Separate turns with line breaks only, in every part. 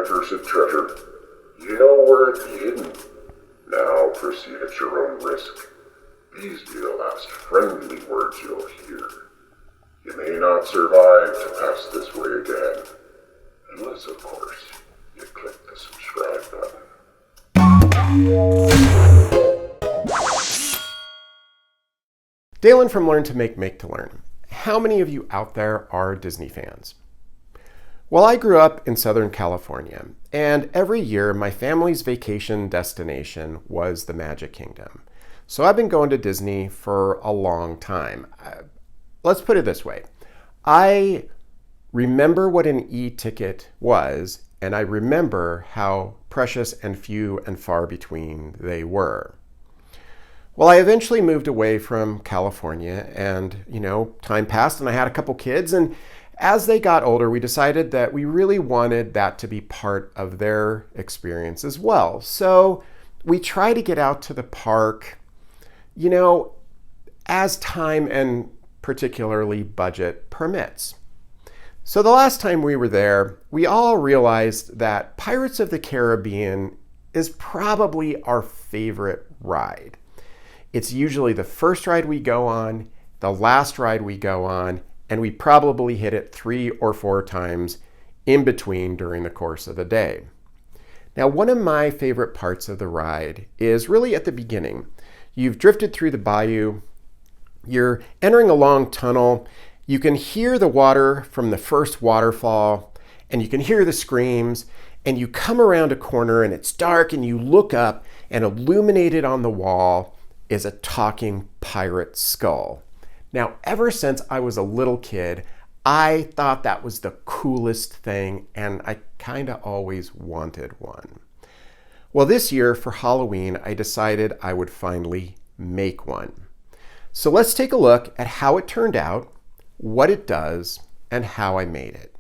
accursed treasure. You know where it be hidden. Now proceed at your own risk. These be the last friendly words you'll hear. You may not survive to pass this way again. Unless, of course, you click the subscribe button.
Dalen from Learn to Make to Learn. How many of you out there are Disney fans? Well, I grew up in Southern California, and every year my family's vacation destination was the Magic Kingdom. So I've been going to Disney for a long time. Let's put it this way. I remember what an e-ticket was, and I remember how precious and few and far between they were. Well, I eventually moved away from California and, time passed and I had a couple kids, and as they got older, we decided that we really wanted that to be part of their experience as well. So we try to get out to the park, as time and particularly budget permits. So the last time we were there, we all realized that Pirates of the Caribbean is probably our favorite ride. It's usually the first ride we go on, the last ride we go on, and we probably hit it 3 or 4 times in between during the course of the day. Now, one of my favorite parts of the ride is really at the beginning. You've drifted through the bayou, you're entering a long tunnel, you can hear the water from the first waterfall, and you can hear the screams, and you come around a corner and it's dark and you look up and illuminated on the wall is a talking pirate skull. Now, ever since I was a little kid, I thought that was the coolest thing, and I kind of always wanted one. Well, this year for Halloween, I decided I would finally make one. So let's take a look at how it turned out, what it does, and how I made it.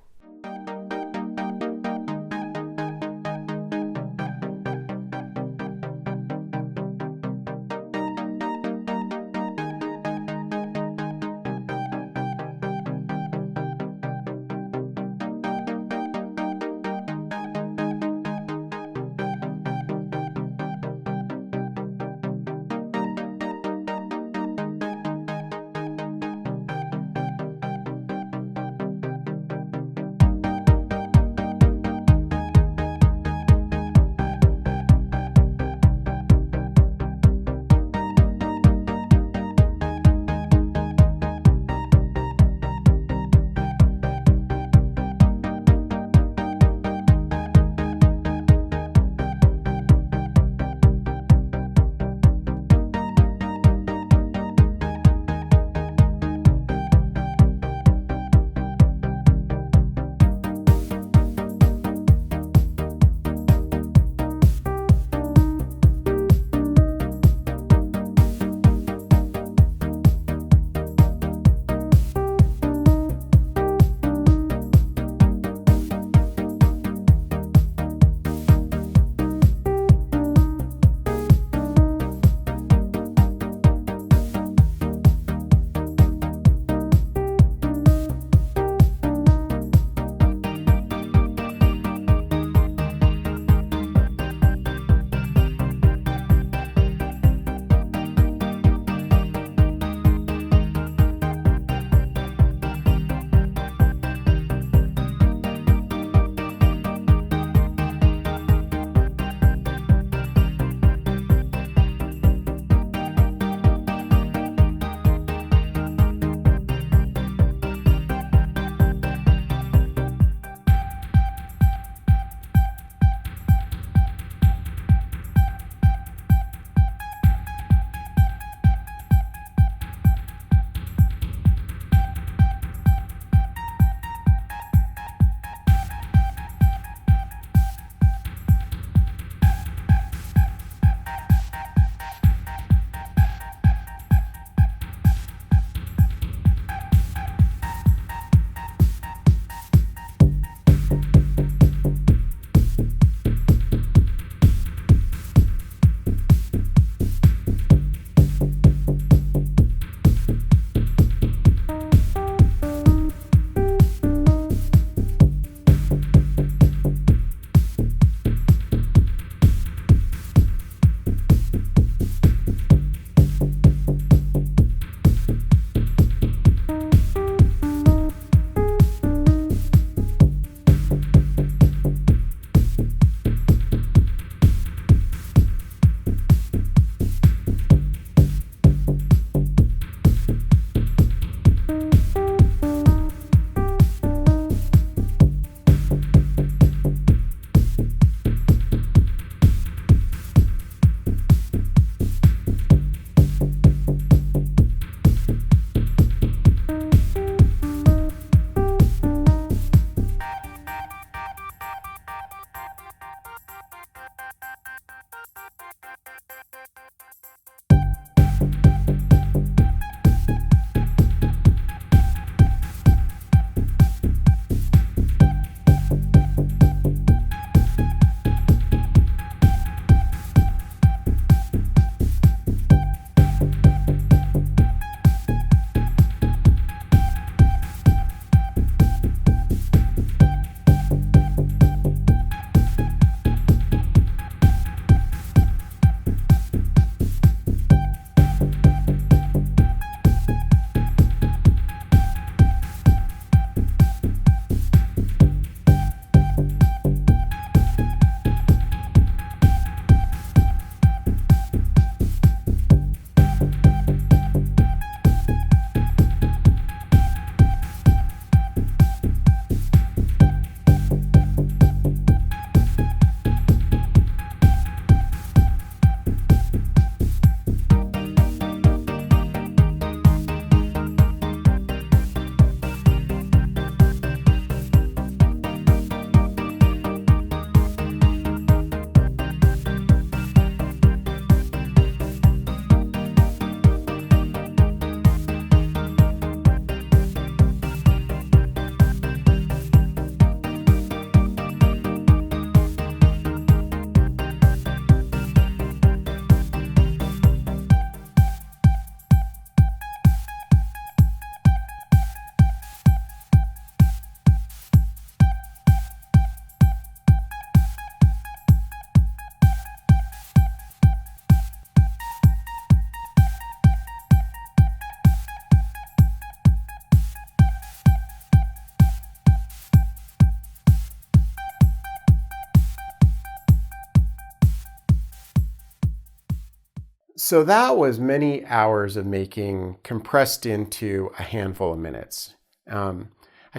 So that was many hours of making compressed into a handful of minutes. I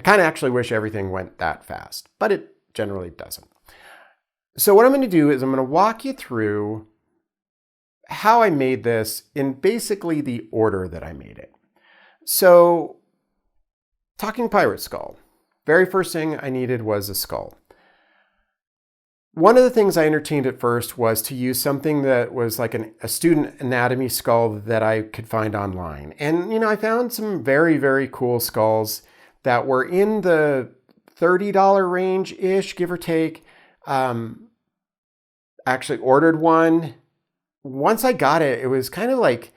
kind of actually wish everything went that fast, but it generally doesn't. So what I'm going to do is I'm going to walk you through how I made this in basically the order that I made it. So, talking pirate skull. Very first thing I needed was a skull. One of the things I entertained at first was to use something that was like a student anatomy skull that I could find online. And, I found some very, very cool skulls that were in the $30 range-ish, give or take. Actually ordered one. Once I got it, it was kind of like,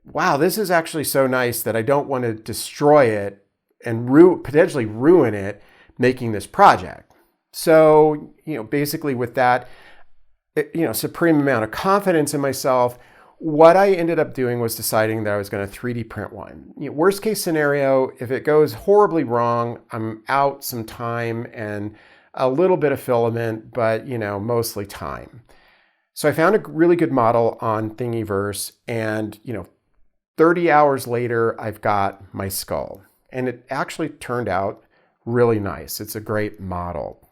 wow, this is actually so nice that I don't want to destroy it and potentially ruin it making this project. So, basically with that, supreme amount of confidence in myself, what I ended up doing was deciding that I was going to 3D print one. Worst case scenario, if it goes horribly wrong, I'm out some time and a little bit of filament, but, mostly time. So I found a really good model on Thingiverse, and 30 hours later, I've got my skull. And it actually turned out really nice. It's a great model.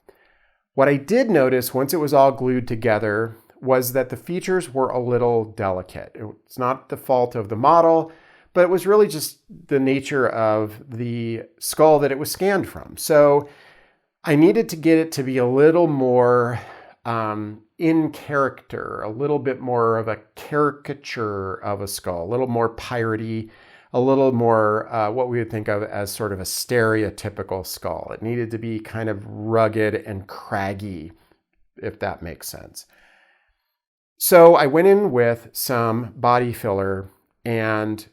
What I did notice once it was all glued together was that the features were a little delicate. It's not the fault of the model, but it was really just the nature of the skull that it was scanned from. So I needed to get it to be a little more in character, a little bit more of a caricature of a skull, a little more piratey, a little more what we would think of as sort of a stereotypical skull. It needed to be kind of rugged and craggy, if that makes sense. So I went in with some body filler and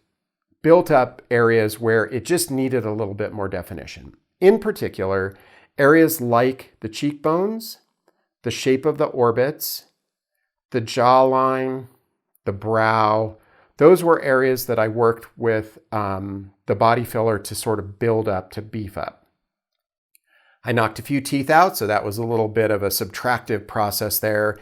built up areas where it just needed a little bit more definition. In particular, areas like the cheekbones, the shape of the orbits, the jawline, the brow. Those were areas that I worked with the body filler to sort of build up, to beef up. I knocked a few teeth out, so that was a little bit of a subtractive process there.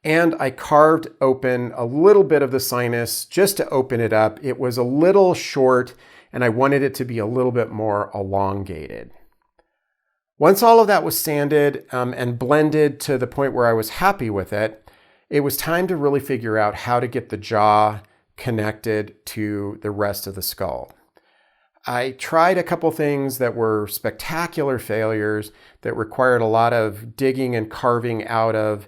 And I carved open a little bit of the sinus just to open it up. It was a little short, and I wanted it to be a little bit more elongated. Once all of that was sanded and blended to the point where I was happy with it, it was time to really figure out how to get the jaw connected to the rest of the skull. I tried a couple things that were spectacular failures that required a lot of digging and carving out of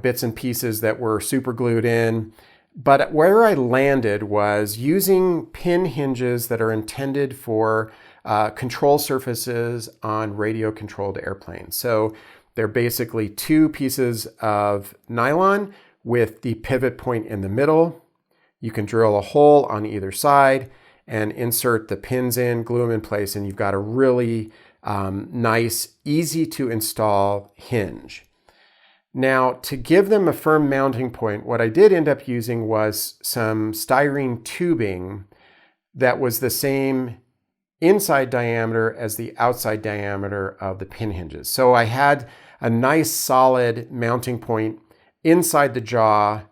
bits and pieces that were super glued in. But where I landed was using pin hinges that are intended for control surfaces on radio-controlled airplanes. So they're basically two pieces of nylon with the pivot point in the middle. You can drill a hole on either side and insert the pins in, glue them in place, and you've got a really nice, easy to install hinge. Now, to give them a firm mounting point, what I did end up using was some styrene tubing that was the same inside diameter as the outside diameter of the pin hinges. So I had a nice solid mounting point inside the jaw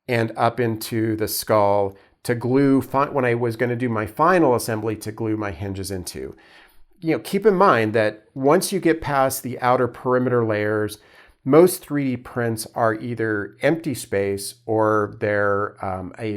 and up into the skull to glue when I was going to do my final assembly, to glue my hinges into. Keep in mind that once you get past the outer perimeter layers, most 3D prints are either empty space or they're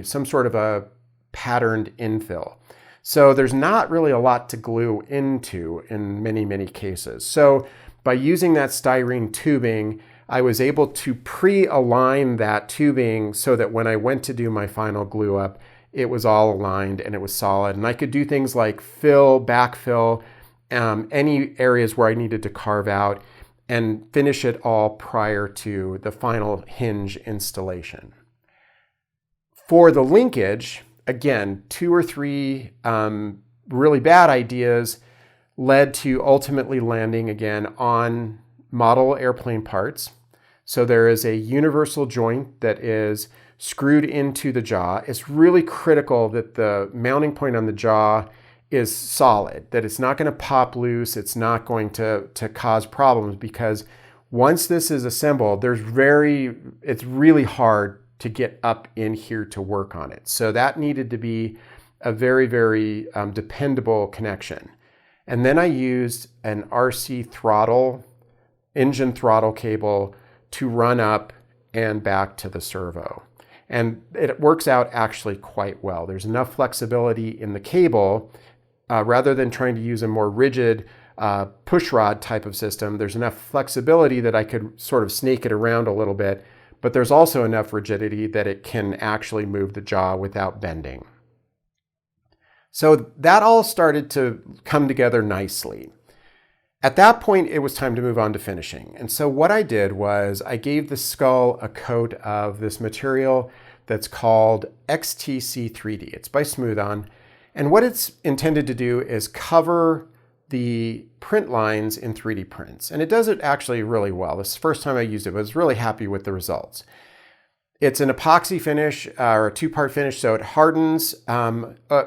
some sort of a patterned infill. So there's not really a lot to glue into in many, many cases. So by using that styrene tubing, I was able to pre-align that tubing so that when I went to do my final glue up, it was all aligned and it was solid. And I could do things like fill, backfill, any areas where I needed to carve out, and finish it all prior to the final hinge installation. For the linkage, again, 2 or 3 really bad ideas led to ultimately landing again on model airplane parts. So there is a universal joint that is screwed into the jaw. It's really critical that the mounting point on the jaw is solid, that it's not going to pop loose, it's not going to cause problems, because once this is assembled, it's really hard to get up in here to work on it. So that needed to be a very, very dependable connection. And then I used an RC throttle, engine throttle cable to run up and back to the servo. And it works out actually quite well. There's enough flexibility in the cable, rather than trying to use a more rigid push rod type of system. There's enough flexibility that I could sort of snake it around a little bit, but there's also enough rigidity that it can actually move the jaw without bending. So that all started to come together nicely. At that point, it was time to move on to finishing. And so what I did was I gave the skull a coat of this material that's called XTC 3D. It's by Smooth On. And what it's intended to do is cover the print lines in 3D prints. And it does it actually really well. This is the first time I used it, but I was really happy with the results. It's an epoxy finish, or a two-part finish, so it hardens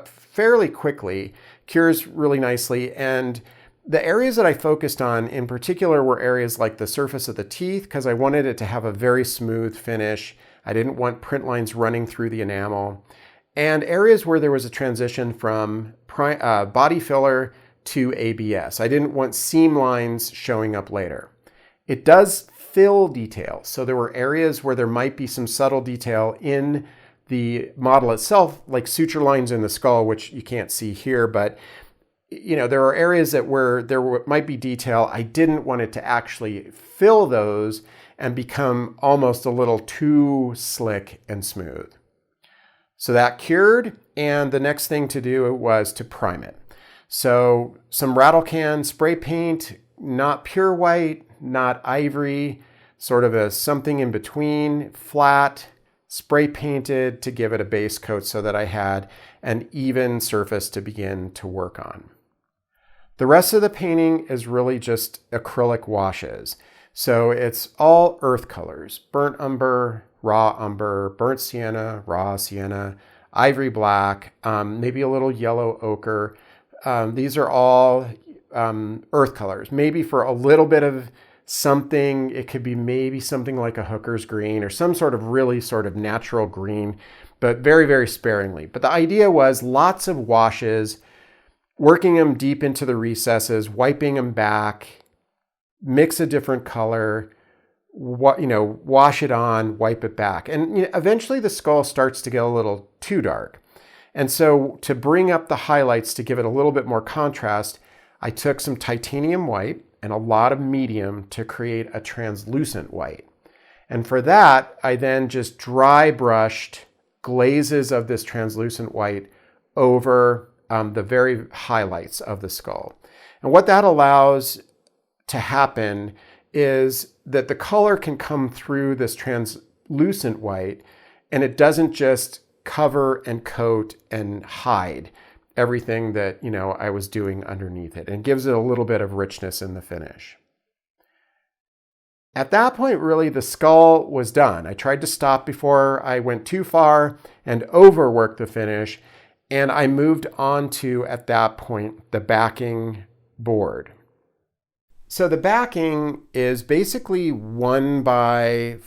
fairly quickly, cures really nicely, and the areas that I focused on in particular were areas like the surface of the teeth, because I wanted it to have a very smooth finish. I didn't want print lines running through the enamel. And areas where there was a transition from body filler to ABS. I didn't want seam lines showing up later. It does fill detail. So there were areas where there might be some subtle detail in the model itself, like suture lines in the skull, which you can't see here, but there are areas where there might be detail. I didn't want it to actually fill those and become almost a little too slick and smooth. So that cured, and the next thing to do was to prime it. So some rattle can spray paint, not pure white, not ivory, sort of a something in between, flat, spray painted to give it a base coat so that I had an even surface to begin to work on. The rest of the painting is really just acrylic washes. So it's all earth colors: burnt umber, raw umber, burnt sienna, raw sienna, ivory black, maybe a little yellow ochre. These are all earth colors. Maybe for a little bit of something, it could be maybe something like a hooker's green or some sort of really sort of natural green, but very, very sparingly. But the idea was lots of washes, working them deep into the recesses, wiping them back, mix a different color, wash it on, wipe it back. And eventually the skull starts to get a little too dark. And so to bring up the highlights, to give it a little bit more contrast, I took some titanium white and a lot of medium to create a translucent white. And for that, I then just dry brushed glazes of this translucent white over the very highlights of the skull. And what that allows to happen is that the color can come through this translucent white, and it doesn't just cover and coat and hide everything that I was doing underneath it, and gives it a little bit of richness in the finish. At that point, really, the skull was done. I tried to stop before I went too far and overworked the finish, and I moved on to, at that point, the backing board. So the backing is basically 1x4s,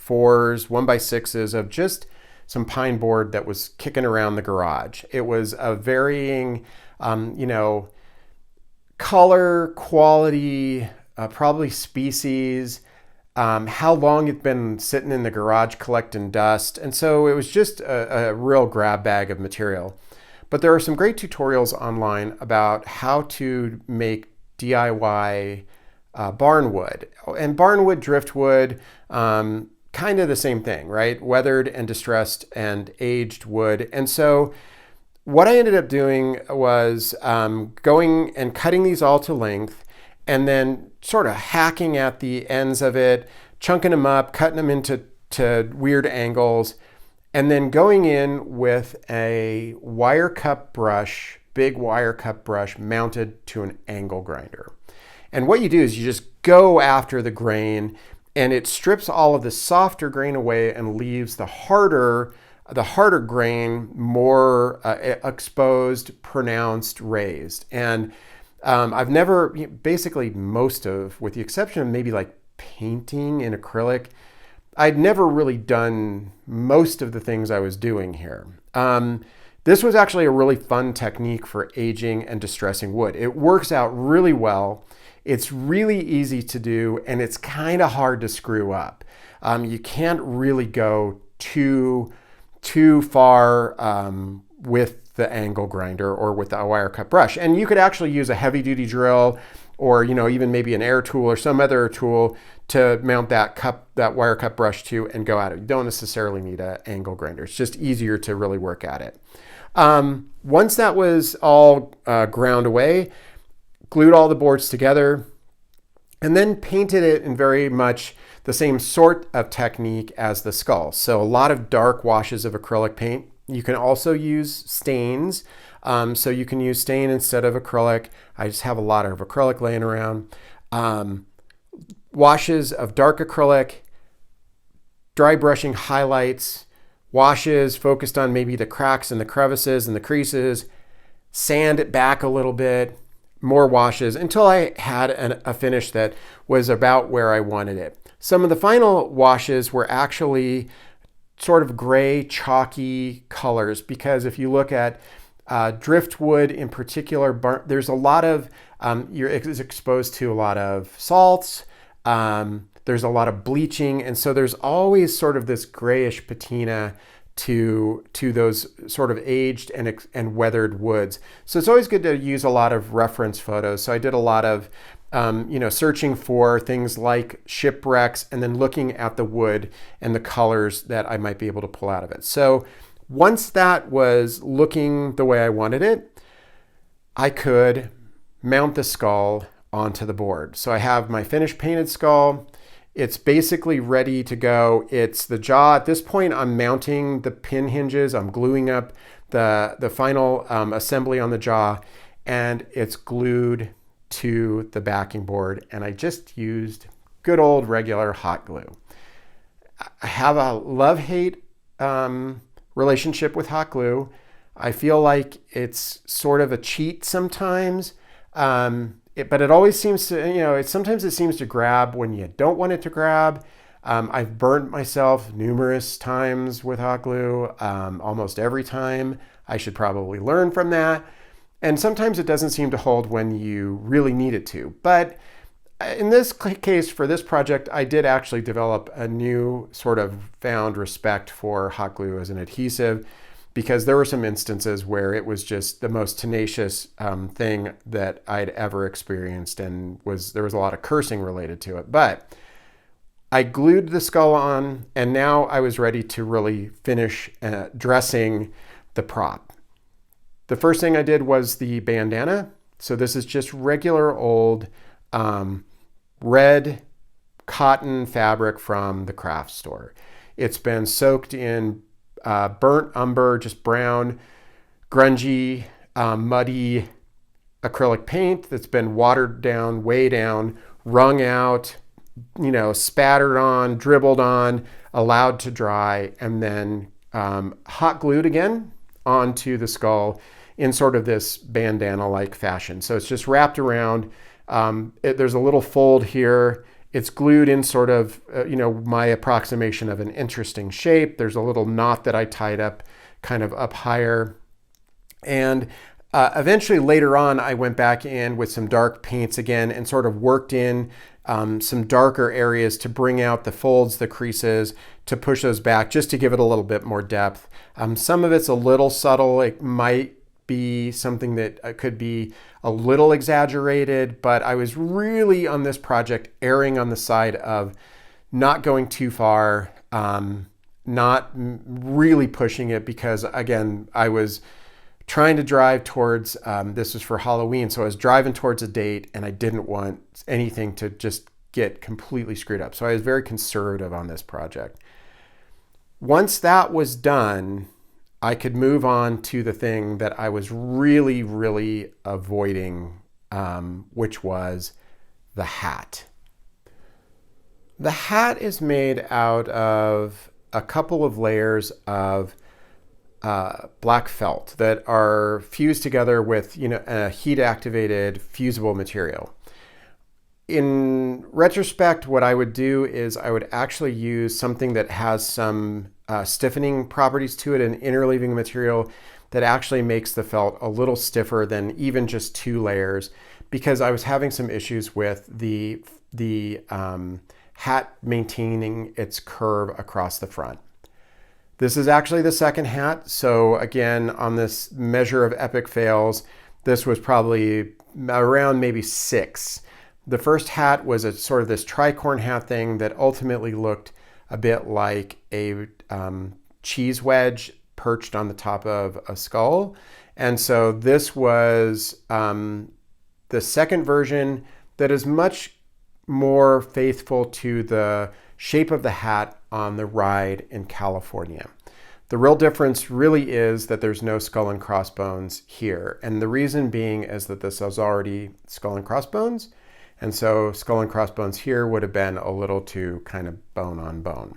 1x6s of just some pine board that was kicking around the garage. It was a varying, color, quality, probably species, how long it'd been sitting in the garage collecting dust. And so it was just a real grab bag of material. But there are some great tutorials online about how to make DIY barnwood. And barnwood, driftwood, kind of the same thing, right? Weathered and distressed and aged wood. And so what I ended up doing was going and cutting these all to length, and then sort of hacking at the ends of it, chunking them up, cutting them into weird angles, and then going in with a wire cup brush, big wire cup brush mounted to an angle grinder. And what you do is you just go after the grain, and it strips all of the softer grain away and leaves the harder grain more exposed, pronounced, raised. And I've never, basically most of, with the exception of maybe like painting in acrylic, I'd never really done most of the things I was doing here. This was actually a really fun technique for aging and distressing wood. It works out really well. It's really easy to do, and it's kind of hard to screw up. You can't really go too far with the angle grinder or with the wire cut brush. And you could actually use a heavy duty drill or even maybe an air tool or some other tool to mount that wire cut brush to and go at it. You don't necessarily need an angle grinder. It's just easier to really work at it. Once that was all ground away, glued all the boards together, and then painted it in very much the same sort of technique as the skull. So a lot of dark washes of acrylic paint. You can also use stains. So you can use stain instead of acrylic. I just have a lot of acrylic laying around. Washes of dark acrylic, dry brushing highlights, washes focused on maybe the cracks and the crevices and the creases, sand it back a little bit, more washes until I had a finish that was about where I wanted it. Some of the final washes were actually sort of gray, chalky colors, because if you look at driftwood in particular, there's a lot of, you're exposed to a lot of salts, there's a lot of bleaching, and so there's always sort of this grayish patina to those sort of aged and weathered woods. So it's always good to use a lot of reference photos. So I did a lot of searching for things like shipwrecks and then looking at the wood and the colors that I might be able to pull out of it. So once that was looking the way I wanted it, I could mount the skull onto the board. So I have my finished painted skull. It's basically ready to go. It's the jaw. At this point, I'm mounting the pin hinges. I'm gluing up the final assembly on the jaw, and it's glued to the backing board. And I just used good old regular hot glue. I have a love-hate relationship with hot glue. I feel like it's sort of a cheat sometimes. But it always seems to, sometimes it seems to grab when you don't want it to grab. I've burnt myself numerous times with hot glue, almost every time. I should probably learn from that. And sometimes it doesn't seem to hold when you really need it to. But in this case, for this project, I did actually develop a new sort of found respect for hot glue as an adhesive, because there were some instances where it was just the most tenacious thing that I'd ever experienced, and there was a lot of cursing related to it. But I glued the skull on, and now I was ready to really finish dressing the prop. The first thing I did was the bandana. So this is just regular old red cotton fabric from the craft store. It's been soaked in burnt umber, just brown, grungy, muddy acrylic paint that's been watered down, way down, wrung out, spattered on, dribbled on, allowed to dry, and then hot glued again onto the skull in sort of this bandana-like fashion. So it's just wrapped around. There's a little fold here. It's glued in sort of, my approximation of an interesting shape. There's a little knot that I tied up kind of up higher. And eventually later on, I went back in with some dark paints again and sort of worked in some darker areas to bring out the folds, the creases, to push those back just to give it a little bit more depth. Some of it's a little subtle. It might be something that could be a little exaggerated, but I was really on this project erring on the side of not going too far, not really pushing it, because again, I was trying to drive towards, this was for Halloween, so I was driving towards a date and I didn't want anything to just get completely screwed up. So I was very conservative on this project. Once that was done, I could move on to the thing that I was really, really avoiding, which was the hat. The hat is made out of a couple of layers of black felt that are fused together with a heat-activated fusible material. In retrospect, what I would do is I would actually use something that has some stiffening properties to it, an interleaving material that actually makes the felt a little stiffer than even just 2 layers, because I was having some issues with the hat maintaining its curve across the front. This is actually the second hat. So again, on this measure of epic fails, this was probably around maybe 6. The first hat was a sort of this tricorn hat thing that ultimately looked a bit like a cheese wedge perched on the top of a skull. And so this was the second version that is much more faithful to the shape of the hat on the ride in California. The real difference really is that there's no skull and crossbones here. And the reason being is that this was already skull and crossbones. And so skull and crossbones here would have been a little too kind of bone on bone.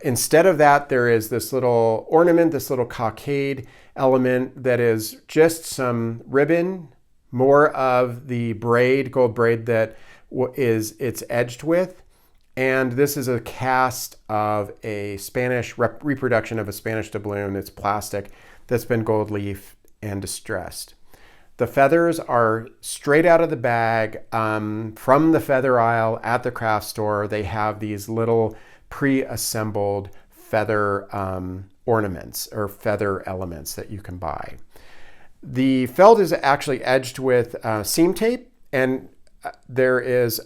Instead of that, there is this little ornament, this little cockade element that is just some ribbon, more of the braid, gold braid that it's edged with. And this is a cast of a Spanish reproduction of a Spanish doubloon. It's plastic that's been gold leaf and distressed. The feathers are straight out of the bag from the feather aisle at the craft store. They have these little pre-assembled feather ornaments or feather elements that you can buy. The felt is actually edged with seam tape, and there is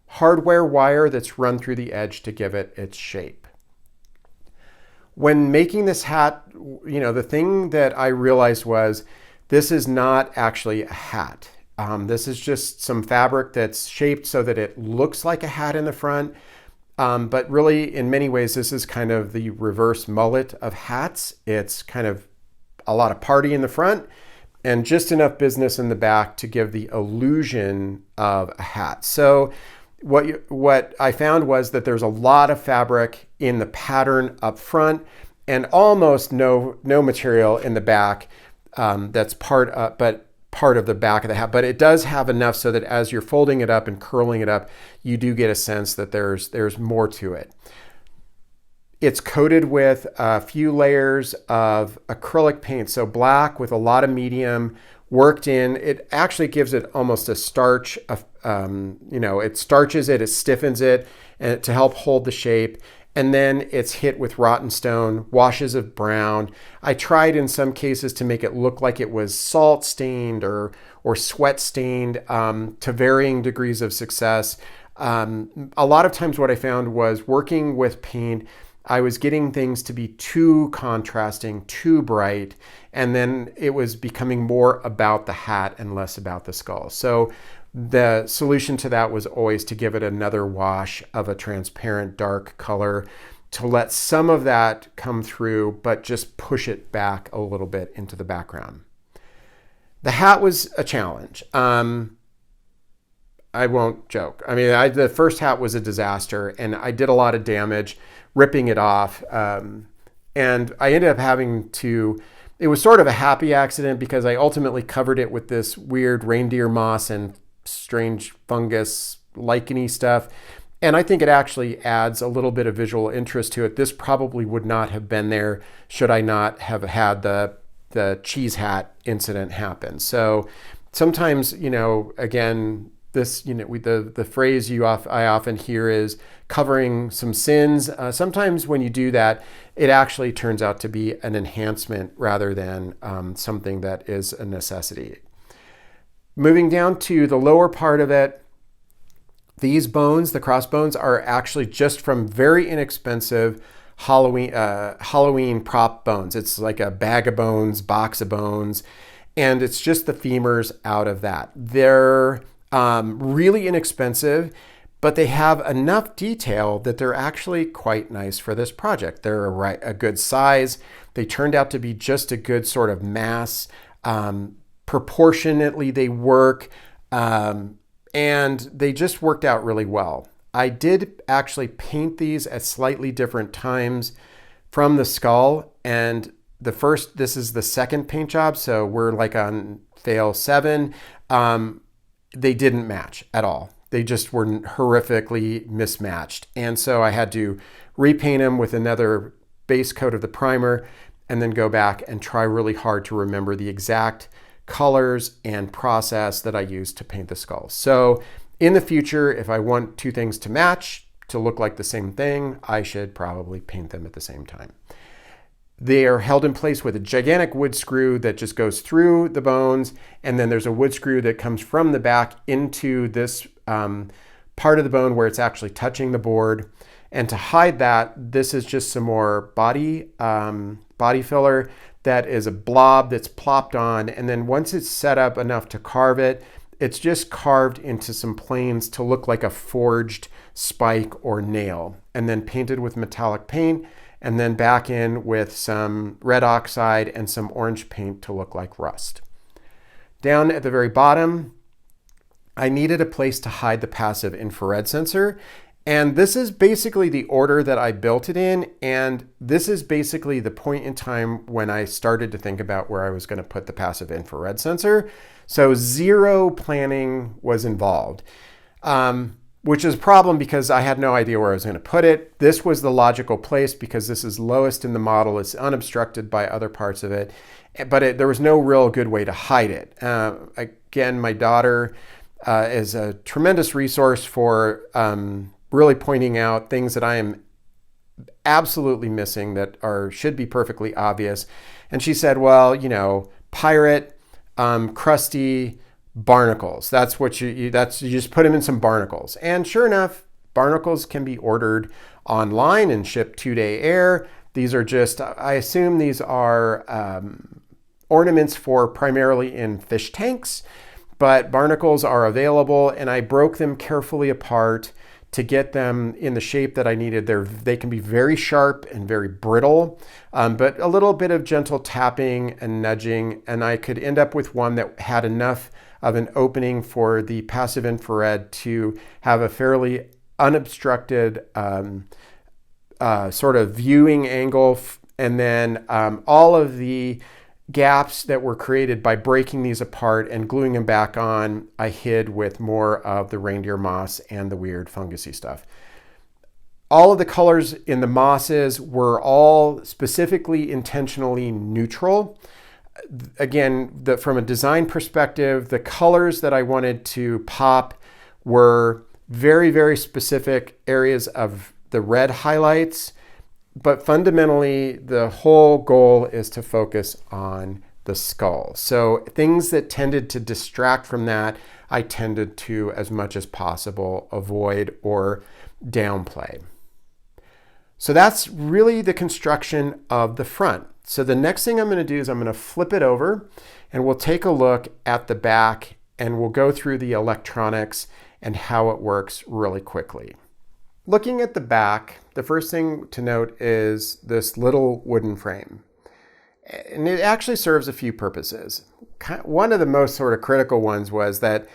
hardware wire that's run through the edge to give it its shape. When making this hat, the thing that I realized was this is not actually a hat. This is just some fabric that's shaped so that it looks like a hat in the front. But really, in many ways, this is kind of the reverse mullet of hats. It's kind of a lot of party in the front and just enough business in the back to give the illusion of a hat. So what I found was that there's a lot of fabric in the pattern up front and almost no material in the back that's part of the back of the hat. But it does have enough so that as you're folding it up and curling it up, you do get a sense that there's more to it. It's coated with a few layers of acrylic paint, so black with a lot of medium worked in. It actually gives it almost a starch. It starches it, it stiffens it, and to help hold the shape. And then it's hit with rotten stone, washes of brown. I tried in some cases to make it look like it was salt stained or sweat stained to varying degrees of success. A lot of times what I found was working with paint, I was getting things to be too contrasting, too bright, and then it was becoming more about the hat and less about the skull. So the solution to that was always to give it another wash of a transparent dark color to let some of that come through, but just push it back a little bit into the background. The hat was a challenge. I won't joke. I mean, the first hat was a disaster, and I did a lot of damage ripping it off. And I ended up having to, it was sort of a happy accident because I ultimately covered it with this weird reindeer moss and strange fungus licheny stuff. And I think it actually adds a little bit of visual interest to it. This probably would not have been there should I not have had the cheese hat incident happen. So sometimes, again, this, the phrase I often hear is covering some sins. Sometimes when you do that, it actually turns out to be an enhancement rather than something that is a necessity. Moving down to the lower part of it, these bones, the crossbones, are actually just from very inexpensive Halloween prop bones. It's like a bag of bones, box of bones, and it's just the femurs out of that. They're really inexpensive, but they have enough detail that they're actually quite nice for this project. They're a good size. They turned out to be just a good sort of mass. Proportionately, they work, and they just worked out really well. I did actually paint these at slightly different times from the skull, and this is the second paint job, so we're like on fail 7. They didn't match at all. They just were horrifically mismatched. And so I had to repaint them with another base coat of the primer and then go back and try really hard to remember the exact colors and process that I used to paint the skulls. So in the future, if I want two things to match, to look like the same thing, I should probably paint them at the same time. They are held in place with a gigantic wood screw that just goes through the bones, and then there's a wood screw that comes from the back into this part of the bone where it's actually touching the board. And to hide that, this is just some more body filler that is a blob that's plopped on, and then once it's set up enough to carve it, it's just carved into some planes to look like a forged spike or nail, and then painted with metallic paint, and then back in with some red oxide and some orange paint to look like rust. Down at the very bottom, I needed a place to hide the passive infrared sensor. And this is basically the order that I built it in. And this is basically the point in time when I started to think about where I was going to put the passive infrared sensor. So zero planning was involved, which is a problem because I had no idea where I was going to put it. This was the logical place because this is lowest in the model. It's unobstructed by other parts of it, but there was no real good way to hide it. Again, my daughter is a tremendous resource for really pointing out things that I am absolutely missing that should be perfectly obvious. And she said, well, pirate, crusty, barnacles. That's what you just put them in some barnacles. And sure enough, barnacles can be ordered online and shipped 2-day air. These are just, I assume these are ornaments for primarily in fish tanks, but barnacles are available, and I broke them carefully apart to get them in the shape that I needed. They can be very sharp and very brittle, but a little bit of gentle tapping and nudging, and I could end up with one that had enough of an opening for the passive infrared to have a fairly unobstructed sort of viewing angle, and then all of the gaps that were created by breaking these apart and gluing them back on, I hid with more of the reindeer moss and the weird fungusy stuff. All of the colors in the mosses were all specifically intentionally neutral. Again, from a design perspective, the colors that I wanted to pop were very, very specific areas of the red highlights. But fundamentally, the whole goal is to focus on the skull. So things that tended to distract from that, I tended to, as much as possible, avoid or downplay. So that's really the construction of the front. So the next thing I'm going to do is I'm going to flip it over, and we'll take a look at the back, and we'll go through the electronics and how it works really quickly. Looking at the back, the first thing to note is this little wooden frame. And it actually serves a few purposes. One of the most sort of critical ones was that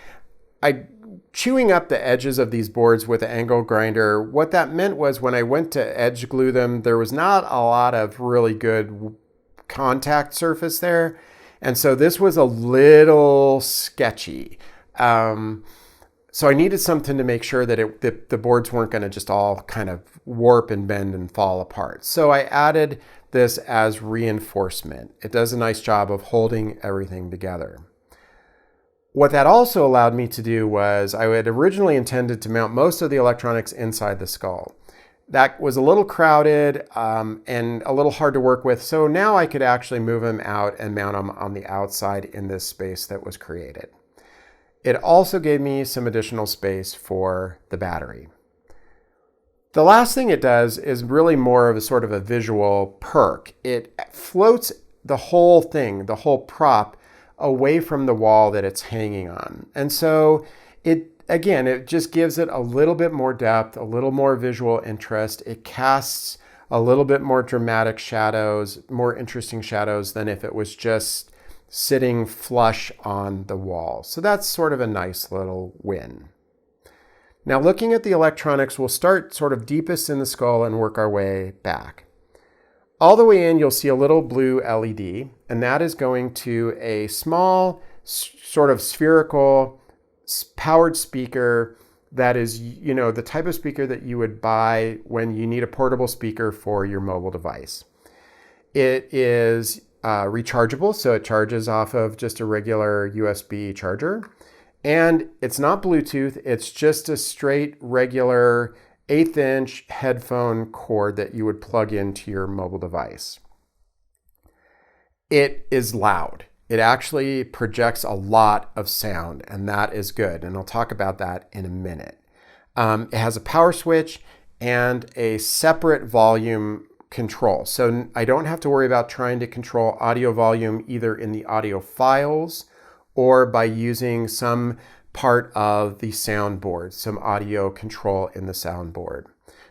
chewing up the edges of these boards with an angle grinder, what that meant was when I went to edge glue them, there was not a lot of really good contact surface there. And so this was a little sketchy. So I needed something to make sure that the boards weren't going to just all kind of warp and bend and fall apart. So I added this as reinforcement. It does a nice job of holding everything together. What that also allowed me to do was I had originally intended to mount most of the electronics inside the skull. That was a little crowded and a little hard to work with. So now I could actually move them out and mount them on the outside in this space that was created. It also gave me some additional space for the battery. The last thing it does is really more of a sort of a visual perk. It floats the whole thing, the whole prop, away from the wall that it's hanging on. And so it just gives it a little bit more depth, a little more visual interest. It casts a little bit more dramatic shadows, more interesting shadows than if it was just sitting flush on the wall. So that's sort of a nice little win. Now looking at the electronics, we'll start sort of deepest in the skull and work our way back. All the way in, you'll see a little blue LED, and that is going to a small sort of spherical powered speaker that is, the type of speaker that you would buy when you need a portable speaker for your mobile device. It is rechargeable, so it charges off of just a regular USB charger. And it's not Bluetooth, it's just a straight regular 1/8" headphone cord that you would plug into your mobile device. It is loud. It actually projects a lot of sound, and that is good. And I'll talk about that in a minute. It has a power switch and a separate volume control. So I don't have to worry about trying to control audio volume either in the audio files or by using some part of the soundboard, some audio control in the soundboard.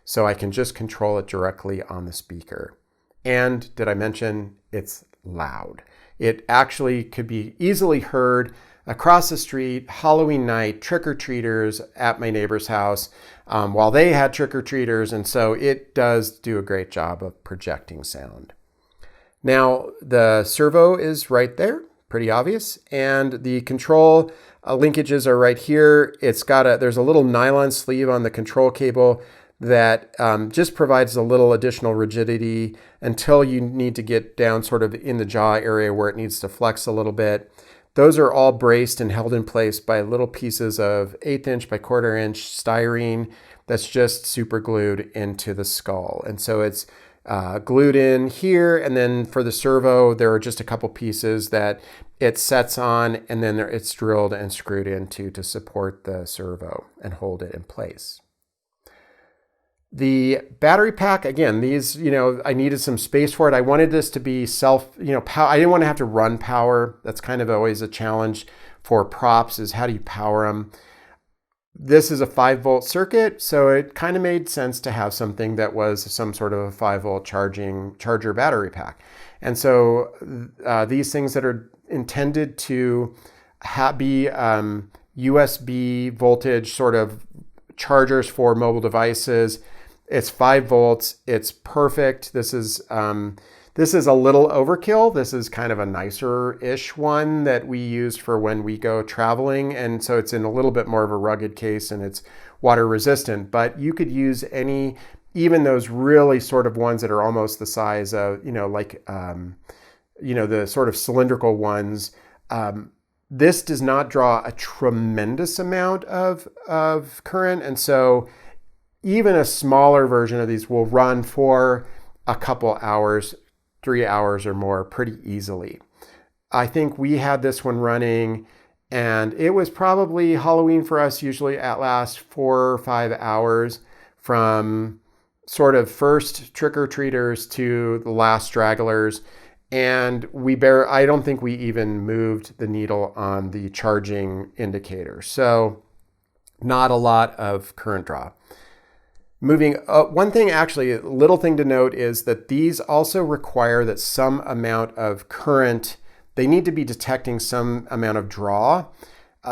So I can just control it directly on the speaker. And did I mention it's loud? It actually could be easily heard across the street, Halloween night, trick-or-treaters at my neighbor's house while they had trick-or-treaters. And so it does do a great job of projecting sound. Now, the servo is right there, pretty obvious. And the control linkages are right here. There's a little nylon sleeve on the control cable that just provides a little additional rigidity until you need to get down sort of in the jaw area where it needs to flex a little bit. Those are all braced and held in place by little pieces of 1/8" by 1/4" styrene that's just super glued into the skull. And so it's glued in here, and then for the servo, there are just a couple pieces that it sets on, and then it's drilled and screwed into to support the servo and hold it in place. The battery pack, again, these, I needed some space for it. I wanted this to be power. I didn't want to have to run power. That's kind of always a challenge for props, is how do you power them? This is a 5-volt circuit, so it kind of made sense to have something that was some sort of a 5-volt charger battery pack. And so these things that are intended to be USB voltage sort of chargers for mobile devices. It's 5 volts. It's perfect. This is a little overkill. This is kind of a nicer-ish one that we use for when we go traveling. And so it's in a little bit more of a rugged case, and it's water resistant. But you could use even those really sort of ones that are almost the size of, the sort of cylindrical ones. This does not draw a tremendous amount of current. And so even a smaller version of these will run for a couple hours, 3 hours or more pretty easily. I think we had this one running, and it was probably Halloween for us usually at last 4 or 5 hours from sort of first trick-or-treaters to the last stragglers. And I don't think we even moved the needle on the charging indicator. So not a lot of current draw. Moving one thing, actually, a little thing to note is that these also require that some amount of current, they need to be detecting some amount of draw.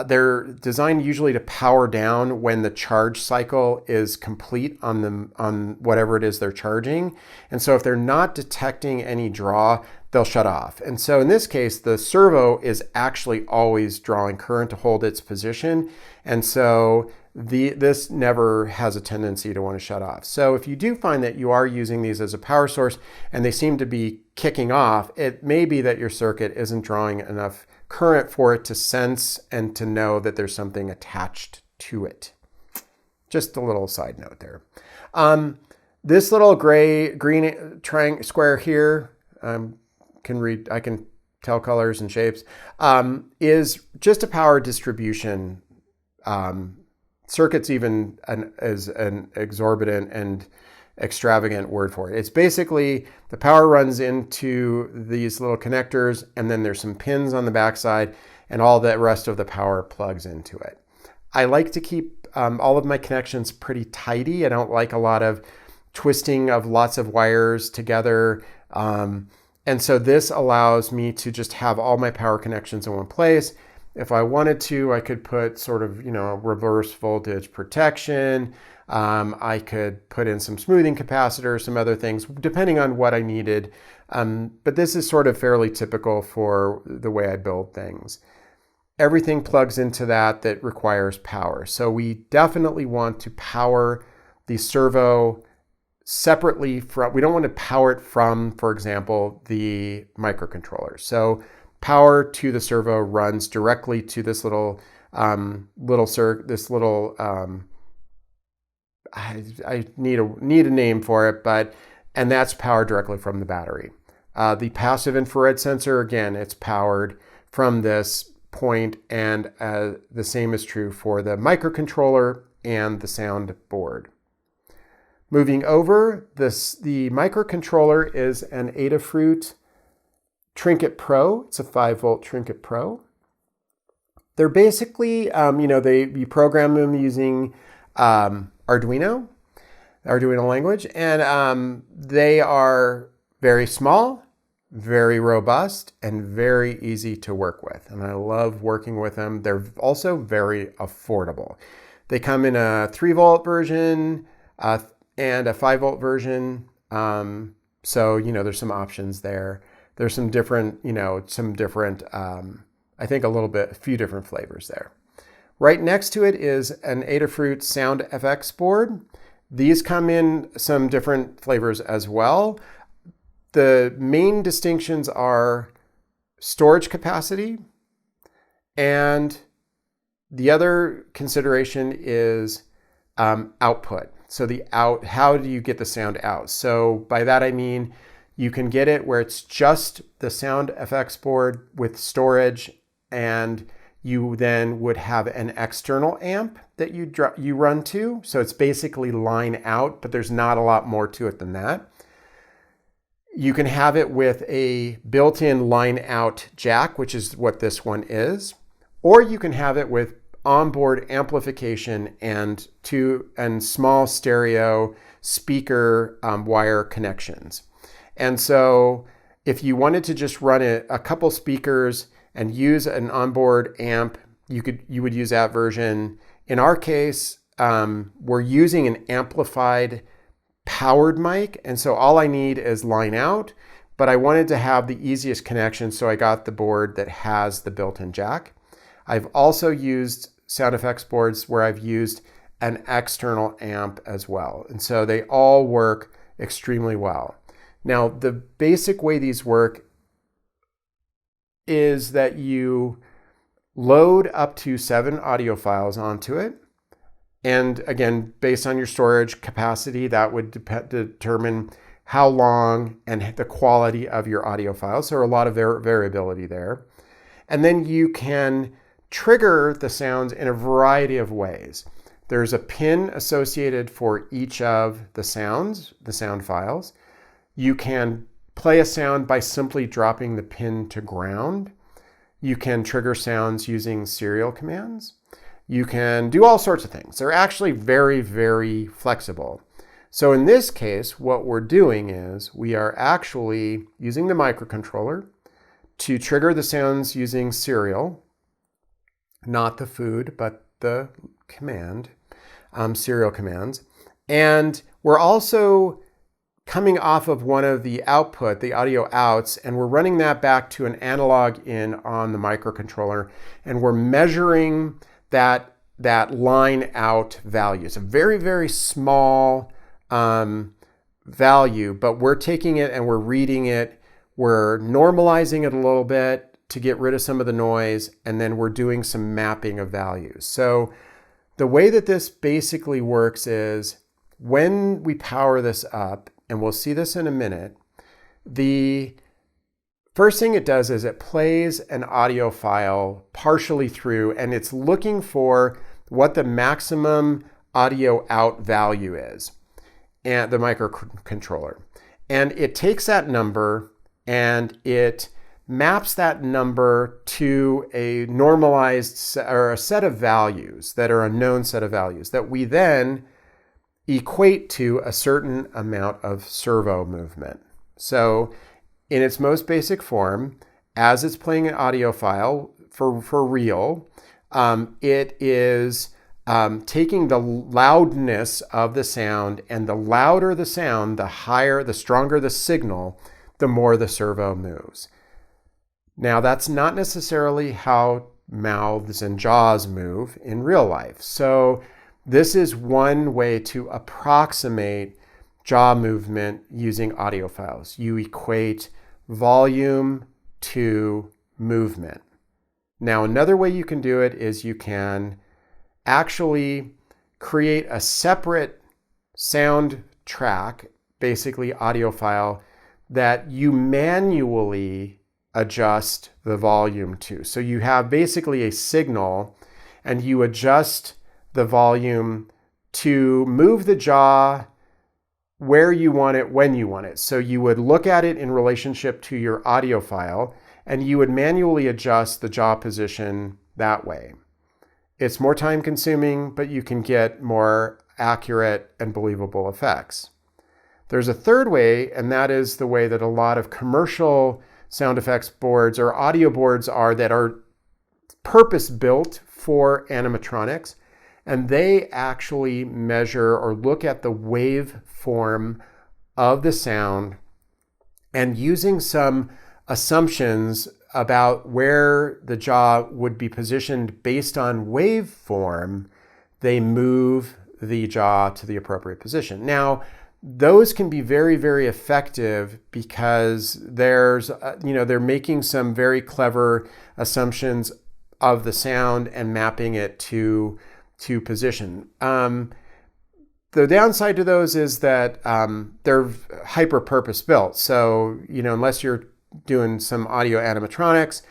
They're designed usually to power down when the charge cycle is complete on whatever it is they're charging. And so if they're not detecting any draw, they'll shut off. And so in this case, the servo is actually always drawing current to hold its position. And so this never has a tendency to want to shut off. So if you do find that you are using these as a power source and they seem to be kicking off, it may be that your circuit isn't drawing enough current for it to sense and to know that there's something attached to it. Just a little side note there. This little green triangle square here, I can tell colors and shapes, is just a power distribution. Circuit's even is an exorbitant and extravagant word for it. It's basically the power runs into these little connectors, and then there's some pins on the backside, and all the rest of the power plugs into it. I like to keep all of my connections pretty tidy. I don't like a lot of twisting of lots of wires together. And so this allows me to just have all my power connections in one place. If I wanted to, I could put sort of, reverse voltage protection. I could put in some smoothing capacitor, some other things, depending on what I needed. But this is sort of fairly typical for the way I build things. everything plugs into that requires power. So we definitely want to power the servo separately from, we don't want to power it from, for example, the microcontroller. So power to the servo runs directly to this little I need a name for it, and that's powered directly from the battery. The passive infrared sensor, again, it's powered from this point, and the same is true for the microcontroller and the sound board. Moving over, the microcontroller is an Adafruit Trinket Pro. It's a 5-volt Trinket Pro. They're basically, you program them using Arduino language, and they are very small, very robust, and very easy to work with. And I love working with them. They're also very affordable. They come in a 3-volt version and a 5-volt version. So, there's some options there. There's some different, I think a few different flavors there. Right next to it is an Adafruit Sound FX board. These come in some different flavors as well. The main distinctions are storage capacity, and the other consideration is output. So how do you get the sound out? So by that I mean you can get it where it's just the Sound FX board with storage, and you then would have an external amp that you run to. So it's basically line out, but there's not a lot more to it than that. You can have it with a built-in line out jack, which is what this one is, or you can have it with onboard amplification and small stereo speaker wire connections. And so if you wanted to just run a couple speakers and use an onboard amp, you would use that version. In our case, we're using an amplified powered mic, and so all I need is line out, but I wanted to have the easiest connection, so I got the board that has the built-in jack. I've also used sound effects boards where I've used an external amp as well, and so they all work extremely well. Now, the basic way these work is that you load up to 7 audio files onto it. And again, based on your storage capacity, that would determine how long and the quality of your audio files. So a lot of variability there. And then you can trigger the sounds in a variety of ways. There's a pin associated for each of the sound files. You can play a sound by simply dropping the pin to ground. You can trigger sounds using serial commands. You can do all sorts of things. They're actually very, very flexible. So in this case, what we're doing is we are actually using the microcontroller to trigger the sounds using serial, not the food, but the command, serial commands. And we're also coming off of one of the audio outs, and we're running that back to an analog in on the microcontroller, and we're measuring that line out value. It's a very, very small value, but we're taking it and we're reading it. We're normalizing it a little bit to get rid of some of the noise, and then we're doing some mapping of values. So the way that this basically works is when we power this up, and we'll see this in a minute, the first thing it does is it plays an audio file partially through, and it's looking for what the maximum audio out value is, and the microcontroller. And it takes that number and it maps that number to a normalized or a set of values that are a known set of values that we then equate to a certain amount of servo movement. So in its most basic form, as it's playing an audio file for real, it is taking the loudness of the sound, and the louder the sound, the stronger the signal, the more the servo moves. Now, that's not necessarily how mouths and jaws move in real life. So this is one way to approximate jaw movement using audio files. You equate volume to movement. Now, another way you can do it is you can actually create a separate sound track, basically audio file, that you manually adjust the volume to. So you have basically a signal and you adjust the volume to move the jaw where you want it, when you want it. So you would look at it in relationship to your audio file and you would manually adjust the jaw position that way. It's more time consuming, but you can get more accurate and believable effects. There's a third way, and that is the way that a lot of commercial sound effects boards or audio boards are that are purpose-built for animatronics, and they actually measure or look at the waveform of the sound and using some assumptions about where the jaw would be positioned based on waveform, they move the jaw to the appropriate position. Now, those can be very, very effective because they're making some very clever assumptions of the sound and mapping it to position. The downside to those is that they're hyper purpose built. So, unless you're doing some audio animatronics,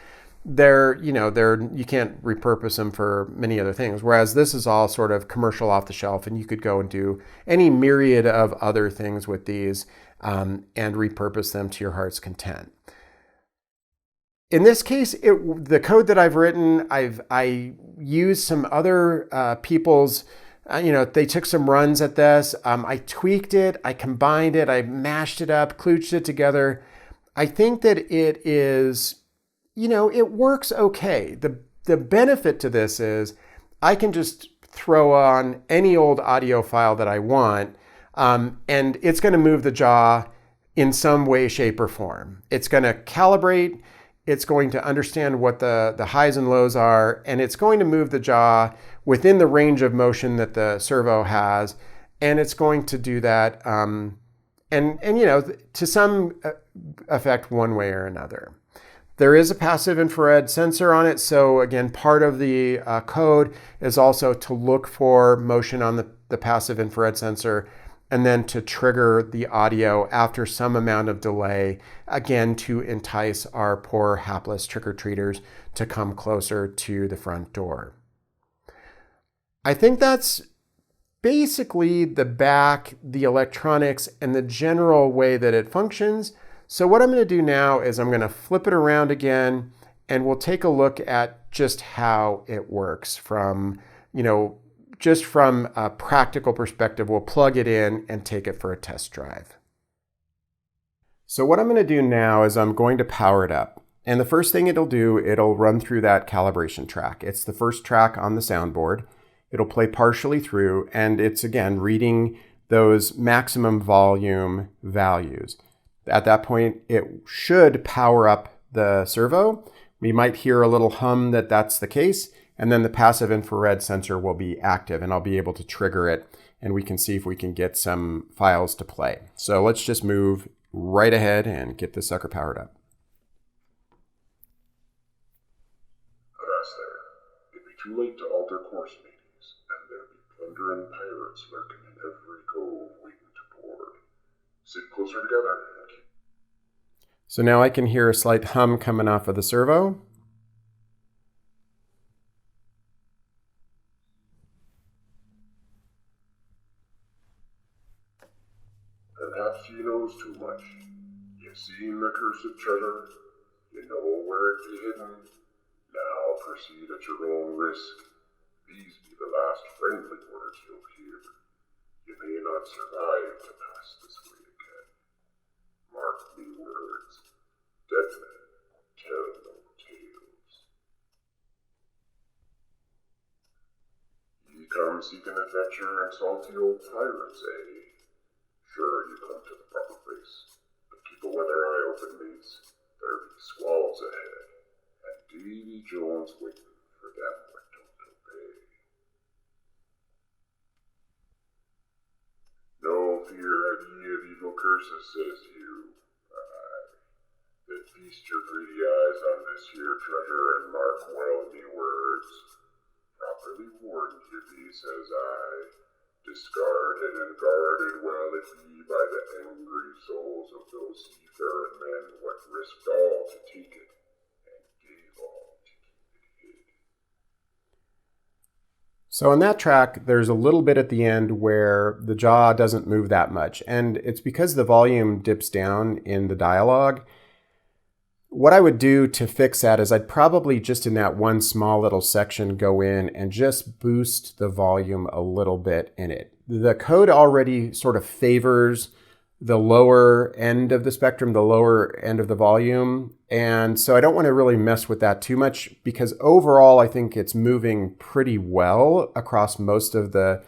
you can't repurpose them for many other things. Whereas this is all sort of commercial off the shelf, and you could go and do any myriad of other things with these and repurpose them to your heart's content. In this case, the code that I've written, I used some other people's, they took some runs at this. I tweaked it, I combined it, I mashed it up, klooched it together. I think that it is, it works okay. The benefit to this is I can just throw on any old audio file that I want, and it's going to move the jaw in some way, shape, or form. It's going to calibrate, it's going to understand what the highs and lows are, and it's going to move the jaw within the range of motion that the servo has, and it's going to do that, to some effect one way or another. There is a passive infrared sensor on it, so again, part of the code is also to look for motion on the passive infrared sensor and then to trigger the audio after some amount of delay, again, to entice our poor hapless trick-or-treaters to come closer to the front door. I think that's basically the back, the electronics, and the general way that it functions. So what I'm going to do now is I'm going to flip it around again, and we'll take a look at just how it works from, just from a practical perspective. We'll plug it in and take it for a test drive. So what I'm going to do now is I'm going to power it up. And the first thing it'll do, it'll run through that calibration track. It's the first track on the soundboard. It'll play partially through, and it's, again, reading those maximum volume values. At that point, it should power up the servo. We might hear a little hum that that's the case, and then the passive infrared sensor will be active, and I'll be able to trigger it, and we can see if we can get some files to play. So let's just move right ahead and get this sucker powered up.
Alas there, it'd be too late to alter course, mateys, and there'd be plundering pirates lurking in every cove waiting to board. Sit closer together and keep...
So now I can hear a slight hum coming off of the servo.
Perhaps you knows too much. You seen the cursed treasure, you know where it be hidden. Now proceed at your own risk. These be the last friendly words you'll hear. You may not survive to pass this way again. Mark me words. Dead men tell no tales. Ye come seeking adventure and salty old pirates, eh? Sure, you come to the proper place, but keep a weather eye open, mates. There be squalls ahead, and Davy Jones waiting ye of evil curses, says you, that feast your greedy eyes on this here treasure and mark well me words. Properly warned ye be, says I, discarded and guarded well it be by the angry souls of those seafaring men what risked all to take it, and gave all to keep it hid.
So on that track, there's a little bit at the end where the jaw doesn't move that much, and it's because the volume dips down in the dialogue. What I would do to fix that is I'd probably just in that one small little section go in and just boost the volume a little bit in it. The code already sort of favors the lower end of the spectrum, the lower end of the volume. And so I don't want to really mess with that too much because overall I think it's moving pretty well across most of the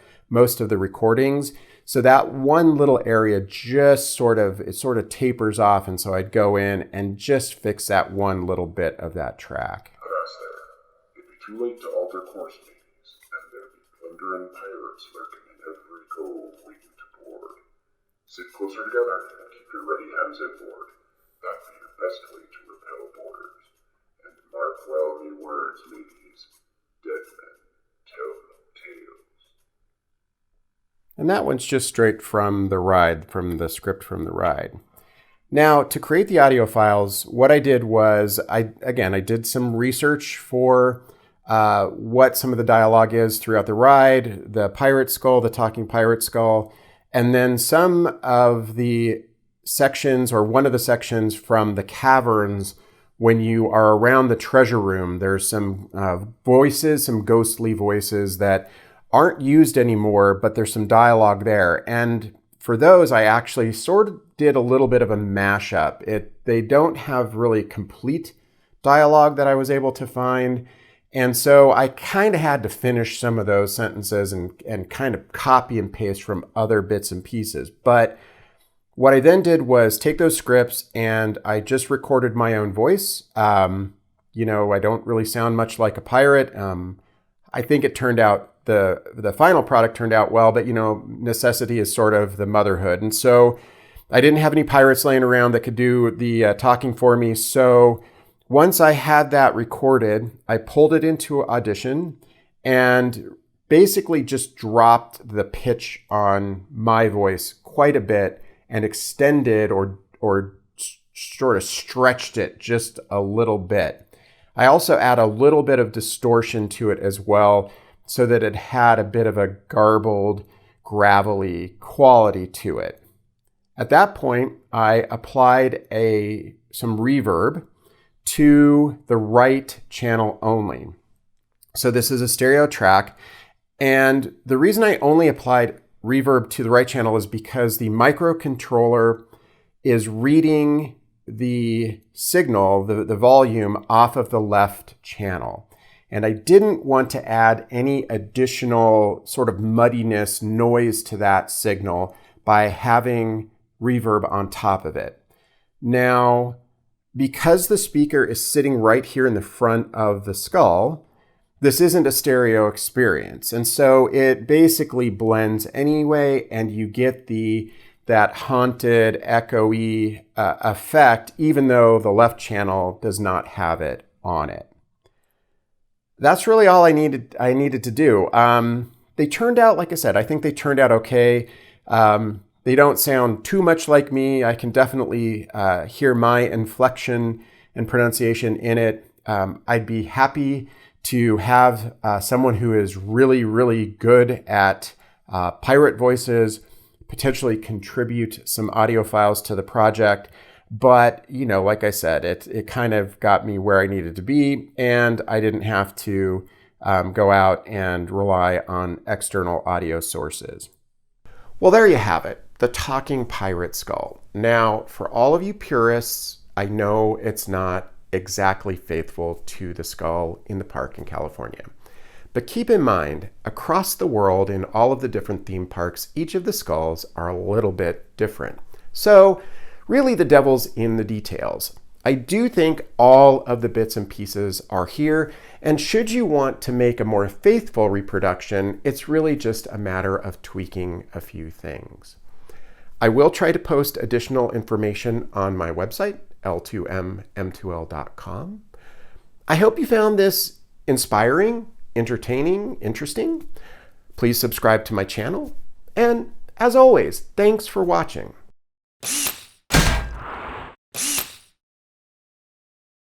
recordings. So that one little area just sort of tapers off, and so I'd go in and just fix that one little bit of that track.
Alas there, it be too late to alter course, ladies, and there be plundering pirates lurking in every cove waiting to board. Sit closer together and keep your ready hands inboard. That be the best way to repel boarders. And mark well me words, ladies, dead men tell no tales.
And that one's just straight from the ride, from the script from the ride. Now, to create the audio files, what I did was, I did some research for what some of the dialogue is throughout the ride, the pirate skull, the talking pirate skull, and then some of the sections or one of the sections from the caverns when you are around the treasure room. There's some voices, some ghostly voices that aren't used anymore, but there's some dialogue there. And for those, I actually sort of did a little bit of a mashup. They don't have really complete dialogue that I was able to find. And so I kind of had to finish some of those sentences and kind of copy and paste from other bits and pieces. But what I then did was take those scripts and I just recorded my own voice. I don't really sound much like a pirate. I think it turned out, the final product turned out well, but necessity is sort of the motherhood. And so I didn't have any pirates laying around that could do the talking for me. So once I had that recorded, I pulled it into Audition and basically just dropped the pitch on my voice quite a bit and extended or sort of stretched it just a little bit. I also add a little bit of distortion to it as well, so that it had a bit of a garbled, gravelly quality to it. At that point, I applied some reverb to the right channel only. So this is a stereo track, and the reason I only applied reverb to the right channel is because the microcontroller is reading the signal, the volume, off of the left channel. And I didn't want to add any additional sort of muddiness, noise to that signal by having reverb on top of it. Now, because the speaker is sitting right here in the front of the skull, this isn't a stereo experience. And so it basically blends anyway, and you get that haunted, echoey effect, even though the left channel does not have it on it. That's really all I needed to do. They turned out, like I said, I think they turned out okay. They don't sound too much like me. I can definitely hear my inflection and pronunciation in it. I'd be happy to have someone who is really, really good at pirate voices potentially contribute some audio files to the project. But, like I said, it kind of got me where I needed to be, and I didn't have to go out and rely on external audio sources. Well, there you have it, the talking pirate skull. Now, for all of you purists, I know it's not exactly faithful to the skull in the park in California. But keep in mind, across the world in all of the different theme parks, each of the skulls are a little bit different. So really, the devil's in the details. I do think all of the bits and pieces are here, and should you want to make a more faithful reproduction, it's really just a matter of tweaking a few things. I will try to post additional information on my website, l2mm2l.com. I hope you found this inspiring, entertaining, interesting. Please subscribe to my channel. And as always, thanks for watching.